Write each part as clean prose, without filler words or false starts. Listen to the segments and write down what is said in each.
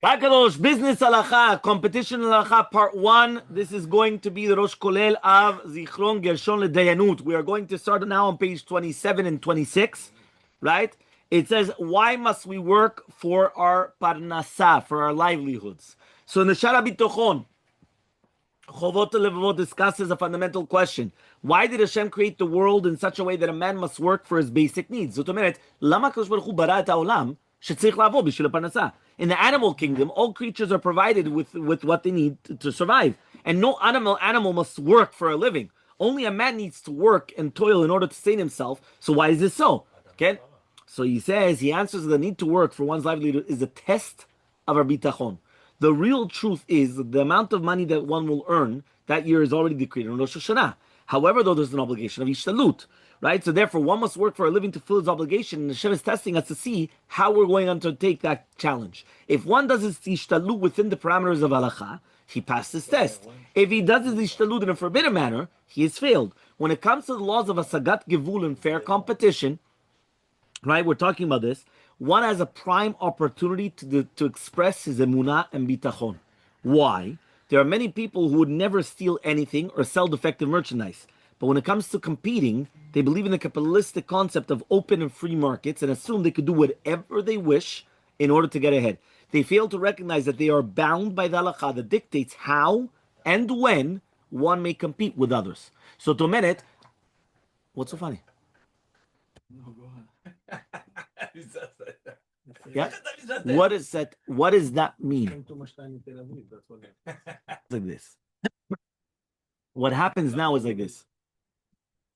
Kakadosh, business halacha, competition halacha, part 1. This is going to be the Rosh Kolel of Zichron Gershon LeDayanut. We are going to start now on page 27 and 26, right? It says, why must we work for our parnassa, for our livelihoods? So in the Shara Bitochon, Chovot Levavot discusses a fundamental question. Why did Hashem create the world in such a way that a man must work for his basic needs? זאת אומרת, למה הקדוש ברוך הוא ברא את העולם שצריך לעבוד בשביל הפרנסה? In the animal kingdom, all creatures are provided with what they need to survive. And no animal must work for a living. Only a man needs to work and toil in order to sustain himself. So why is this so? Okay? So he answers the need to work for one's livelihood is a test of our bitachon. The real truth is the amount of money that one will earn that year is already decreed in Rosh Hashanah. However, though, there's an obligation of ishtalut, right? So therefore, one must work for a living to fulfill his obligation, and Hashem is testing us to see how we're going to undertake that challenge. If one does his ishtalut within the parameters of halacha, he passed his test. If he does his ishtalut in a forbidden manner, he has failed. When it comes to the laws of asagat gevul and fair competition, right, we're talking about this, one has a prime opportunity to express his emunah and bitachon. Why? There are many people who would never steal anything or sell defective merchandise. But when it comes to competing, they believe in the capitalistic concept of open and free markets and assume they could do whatever they wish in order to get ahead. They fail to recognize that they are bound by the halakha that dictates how and when one may compete with others. So to minute, what's so funny? No, go on. Yeah. What is that? What does that mean? Like this. What happens now is like this.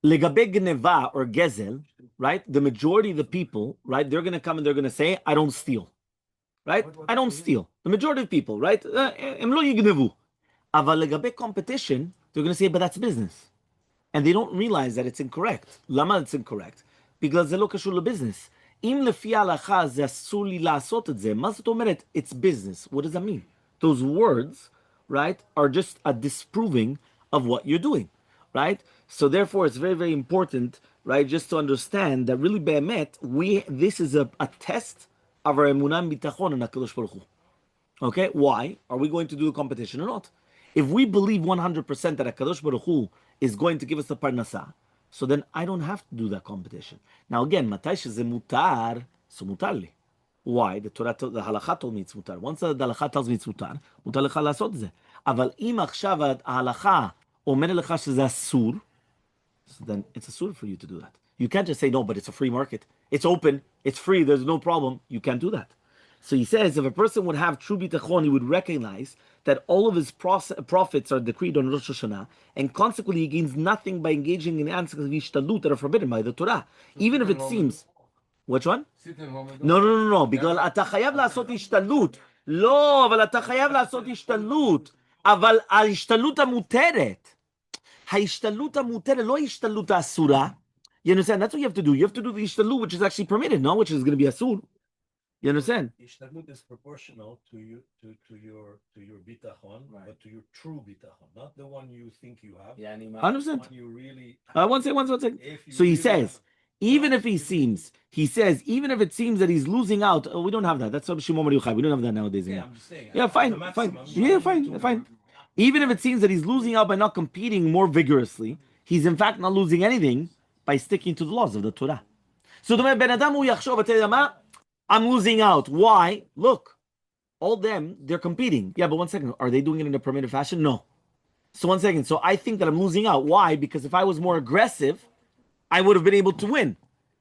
Legabe gneva or gezel, right? The majority of the people, right? They're going to come and they're going to say, "I don't steal," right? I don't steal. The majority of people, right? Em lo yignevu. Aval legabe competition, they're going to say, "But that's business," and they don't realize that it's incorrect. Lama, it's incorrect because זה לא קשור לבiznes. אם לפי ההלכה זה אסור לי לעשות את זה, מה זאת אומרת? It's business. What does that mean? Those words, right, are just a disproving of what you're doing, right? So therefore, it's very, very important, right, just to understand that really, be'emet, this is a test of our emunah and bitachon in HaKadosh Baruch Hu. Okay, why? Are we going to do the competition or not? If we believe 100% that HaKadosh Baruch Hu is going to give us the parnasa, so then I don't have to do that competition. Now again, matai sheze mutar, so mutar li. Why? The halakha told me it's mutar. Once the halakha tells me it's mutar lecha לעשות את זה. אבל אם עכשיו ההלכה אומר לך שזה אסור, so then it's asur for you to do that. You can't just say, no, but it's a free market. It's open, it's free, there's no problem. You can't do that. So he says, if a person would have true bitachon, he would recognize that all of his profits are decreed on Rosh Hashanah, and consequently he gains nothing by engaging in acts of ishtalut that are forbidden by the Torah. Even if it seems... Which one? No. Because אתה חייב לעשות השתלות. לא, אבל אתה חייב לעשות השתלות. אבל ההשתלות המותרת. ההשתלות המותרת, לא ההשתלות האסורה. You understand? That's what you have to do. You have to do the ishtalut, which is actually permitted, no? Which is going to be asur. You understand? Ishtalut is proportional to your bitachon, right, but to your true bitachon, not the one you think you have. Yeah, I understand. The one you really. One second. So he says, even if it seems that he's losing out. Oh, we don't have that. That's Shimon Bar Yochai. We don't have that nowadays. Yeah, I'm just saying. Yeah, fine. Yeah, fine. Even if it seems that he's losing out by not competing more vigorously, he's in fact not losing anything by sticking to the laws of the Torah. So the Ben Adam hu yachshov, I'm losing out. Why? Look, all them, they're competing. Yeah, but 1 second. Are they doing it in a permitted fashion? No. So 1 second. So I think that I'm losing out. Why? Because if I was more aggressive, I would have been able to win.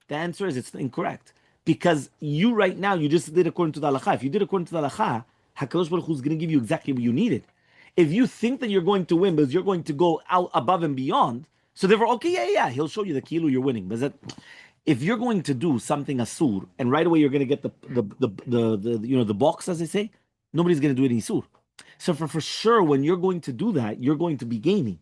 The answer is it's incorrect. Because you right now, you just did according to the halakha. If you did according to the halakha, HaKadosh Baruch Hu is going to give you exactly what you needed. If you think that you're going to win because you're going to go out above and beyond, so therefore, okay, yeah, he'll show you the kilu you're winning. But if you're going to do something asur and right away you're going to get the box, as they say, nobody's going to do it in isur. So for sure, when you're going to do that, you're going to be gaining,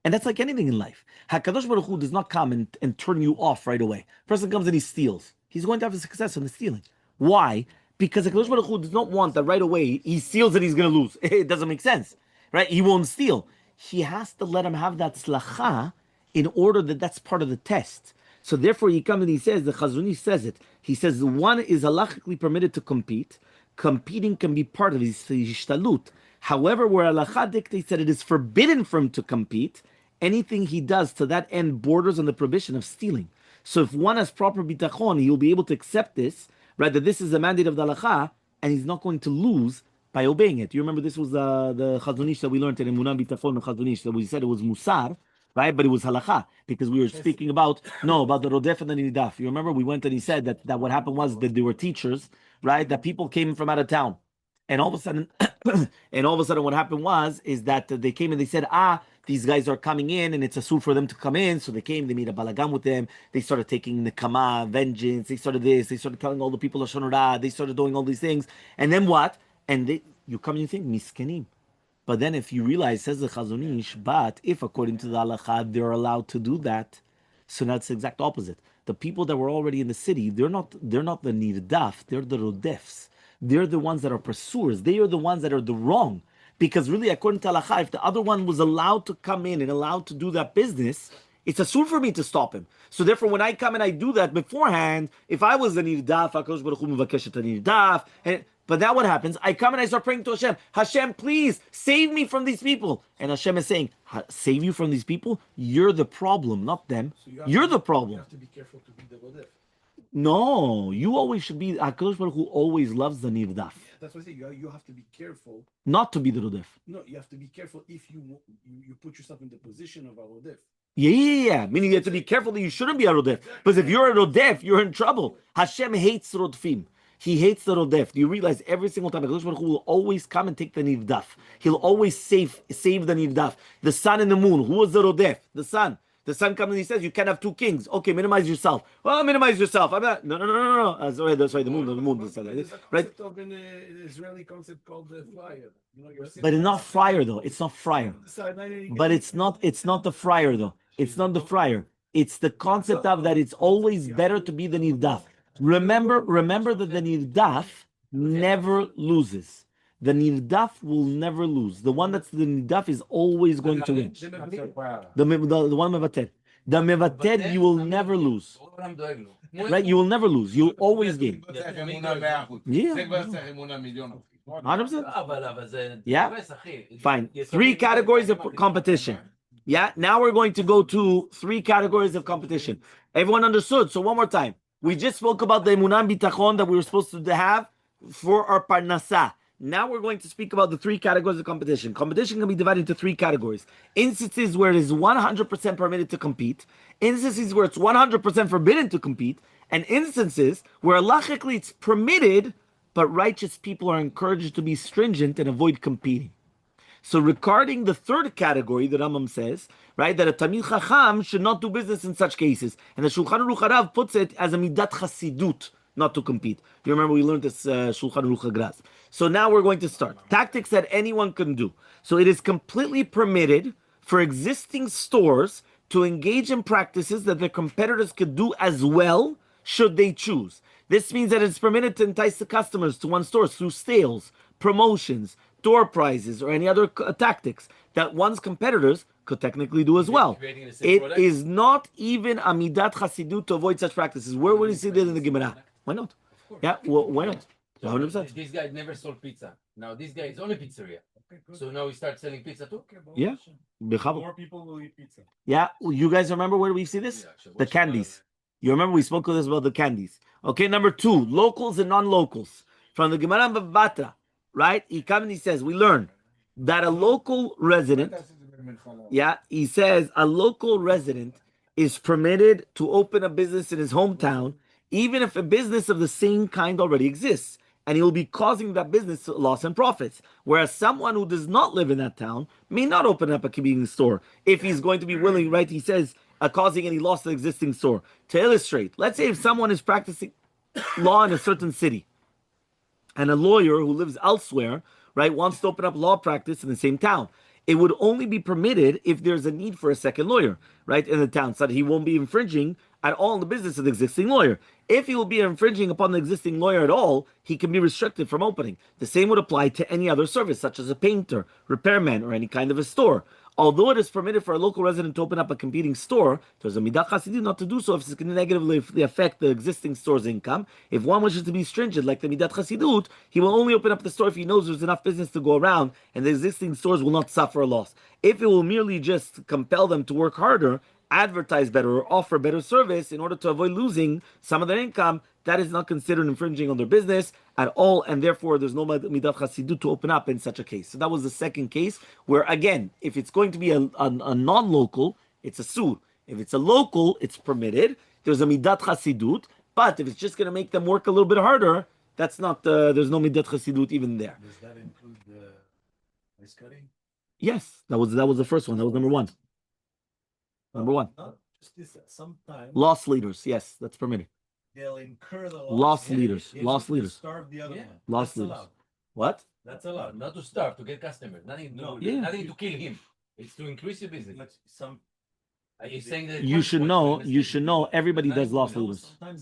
and that's like anything in life. Hakadosh Baruch Hu does not come and turn you off right away. Person comes and he steals, he's going to have a success in the stealing. Why? Because Hakadosh Baruch Hu does not want that right away. He steals and he's going to lose. It doesn't make sense, right? He won't steal. He has to let him have that slacha in order that's part of the test. So therefore, he comes and he says, the Chazuni says it. He says one is halachically permitted to compete. competing can be part of his ishtalut. However, where halacha dictates that it is forbidden for him to compete, anything he does to that end borders on the prohibition of stealing. So if one has proper bitachon, he will be able to accept this, right? That this is the mandate of the halacha, and he's not going to lose by obeying it. You remember this was the Chazonish that we learned in Emunah Bitachon and Chazonish, that we said it was musar, right? But it was halacha, because we were speaking about the rodef and the nidaf. You remember we went and he said that what happened was that there were teachers, right? That people came from out of town. And all of a sudden, what happened was is that they came and they said, these guys are coming in, and it's a suit for them to come in. So they came, they made a balagan with them. They started taking nekama, vengeance. They started this. They started telling all the people of Shonara. They started doing all these things. And then what? You come and you think, miskenim. But then if you realize, says the Chazonish, but if according to the halacha they're allowed to do that, so now it's the exact opposite. The people that were already in the city, they're not the nirdaf, they're the rodefs. They're the ones that are pursuers. They are the ones that are the wrong. Because really, according to halacha, if the other one was allowed to come in and allowed to do that business, it's a sur for me to stop him. So therefore, when I come and I do that beforehand, if I was a nirdaf, HaKadosh Baruch Hu mevakesh et nirdaf, but now what happens? I come and I start praying to Hashem. Hashem, please save me from these people. And Hashem is saying, save you from these people? You're the problem, not them. So you're the problem. You have to be careful to be the rodef. No, you always should be. HaKadosh Baruch Hu always loves the nirdaf. Yeah, that's what I say. You have to be careful. Not to be the rodef. No, you have to be careful if you put yourself in the position of a rodef. Yeah. Meaning you have to be careful that you shouldn't be a rodef. Because if you're a rodef, you're in trouble. Hashem hates rodfim. He hates the rodef. Do you realize every single time HaKadosh Baruch Hu will always come and take the nirdaf? He'll always save the nirdaf. The sun and the moon. Who was the rodef? The sun. The son comes and he says, you can't have two kings. Okay, minimize yourself. Well, minimize yourself. I'm not. No. That's right. The moon. There's a concept of an Israeli concept called the friar. But it's not friar though. It's not friar. But it's not the friar though. It's not the friar. It's the concept of that it's always better to be the nirdaf. Remember that the nirdaf never loses. The nirdaf will never lose. The one that's the nirdaf is always going to win. The one mevater. The mevater, you will never lose. Right? You will never lose. You'll always gain. Yeah. 100%. Yeah. Fine. 3 categories of competition. Yeah. Now we're going to go to 3 categories of competition. Everyone understood? So one more time. We just spoke about the emunah bitachon that we were supposed to have for our parnassa. Now we're going to speak about the 3 categories of competition. Competition can be divided into 3 categories. Instances where it is 100% permitted to compete, instances where it's 100% forbidden to compete, and instances where halachically it's permitted, but righteous people are encouraged to be stringent and avoid competing. So regarding the 3rd category, the Rambam says, right, that a Tamil Chacham should not do business in such cases. And the Shulchan Aruch Harav puts it as a midat chasidut, not to compete. You remember we learned this Shulchan Aruch Hagraz. So now we're going to start. Tactics that anyone can do. So it is completely permitted for existing stores to engage in practices that their competitors could do as well, should they choose. This means that it's permitted to entice the customers to one store through sales, promotions, door prizes, or any other tactics that one's competitors could technically do as well. It is not even a midat chasidut to avoid such practices. Where would you see that in the Gemara? Why not? Yeah, well, why not? 100%. This guy never sold pizza. Now this guy is only pizzeria. So now we start selling pizza too? Yeah. More people will eat pizza. Yeah, you guys remember where we see this? The candies. You remember we spoke with us about the candies. Okay, number 2, locals and non-locals. From the Gemara Bavatra, right? He comes and he says, we learn that a local resident, he says a local resident is permitted to open a business in his hometown, even if a business of the same kind already exists, and he will be causing that business loss and profits. Whereas someone who does not live in that town may not open up a convenience store if he's going to be willing, right? He says, causing any loss to the existing store. To illustrate, let's say if someone is practicing law in a certain city, and a lawyer who lives elsewhere, right, wants to open up law practice in the same town. It would only be permitted if there's a need for a second lawyer, right, in the town, so that he won't be infringing at all in the business of the existing lawyer. If he will be infringing upon the existing lawyer at all, he can be restricted from opening. The same would apply to any other service, such as a painter, repairman, or any kind of a store. Although it is permitted for a local resident to open up a competing store, there's a midah chasidut not to do so if it's going to negatively affect the existing store's income. If one wishes to be stringent, like the midat chasidut, he will only open up the store if he knows there's enough business to go around and the existing stores will not suffer a loss. If it will merely just compel them to work harder, advertise better, or offer better service in order to avoid losing some of their income, that is not considered infringing on their business at all, and therefore there's no midat chasidut to open up in such a case. So that was the second case where, again, if it's going to be a non-local, it's a sur. If it's a local, it's permitted. There's a midat chasidut, but if it's just going to make them work a little bit harder, that's not. There's no midat chasidut even there. Does that include the ice cutting? Yes, that was the first one. That was number one. Number one. Not just this. Sometimes Loss leaders. Yes, that's permitted. they'll incur the Loss leaders. if Loss to leaders. Starve the other Yeah. one. Loss That's leaders. allowed. What? That's allowed. Not to starve, to get customers. Nothing, No. Yeah. nothing to kill him. It's to increase your business. But some Are you saying that You should know. You should know. Everybody does loss leaders. sometimes